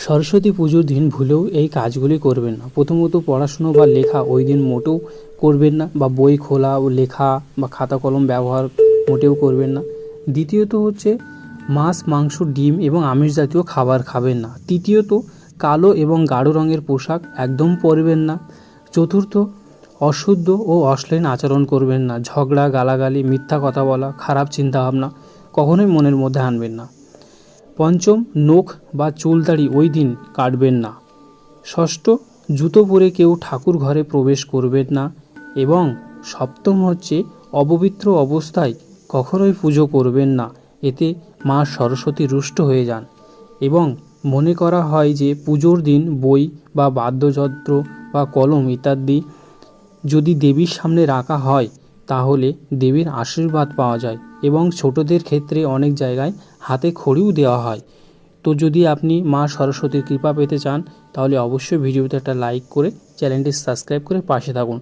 সরস্বতী পুজোর দিন ভুলেও এই কাজগুলি করবেন না। প্রথমত পড়াশুনো বা লেখা ওই দিন মোটেও করবেন না, বা বই খোলা ও লেখা বা খাতা কলম ব্যবহার মোটেও করবেন না। দ্বিতীয়ত হচ্ছে মাছ, মাংস, ডিম এবং আমিষ জাতীয় খাবার খাবেন না। তৃতীয়ত কালো এবং গাঢ় রঙের পোশাক একদম পরবেন না। চতুর্থ, অশুদ্ধ ও অশ্লীল আচরণ করবেন না। ঝগড়া, গালাগালি, মিথ্যা কথা বলা, খারাপ চিন্তাভাবনা কখনোই মনের মধ্যে আনবেন না। পঞ্চম, নখ বা চুল দাড়ি ওই দিন কাটবেন না। ষষ্ঠ, জুতো পরে কেউ ঠাকুর ঘরে প্রবেশ করবেন না। এবং সপ্তম হচ্ছে অপবিত্র অবস্থায় কখনোই পুজো করবেন না, এতে মা সরস্বতী রুষ্ট হয়ে যান। এবং মনে করা হয় যে পুজোর দিন বই বা বাদ্যযন্ত্র বা কলম ইত্যাদি যদি দেবীর সামনে রাখা হয় তাহলে দেবীর আশীর্বাদ পাওয়া যায়, এবং ছোটদের ক্ষেত্রে অনেক জায়গায় হাতে খড়িও দেওয়া হয়। তো যদি আপনি মা সরস্বতীর কৃপা পেতে চান তাহলে অবশ্যই ভিডিওতে একটা লাইক করে চ্যানেলটি সাবস্ক্রাইব করে পাশে থাকুন।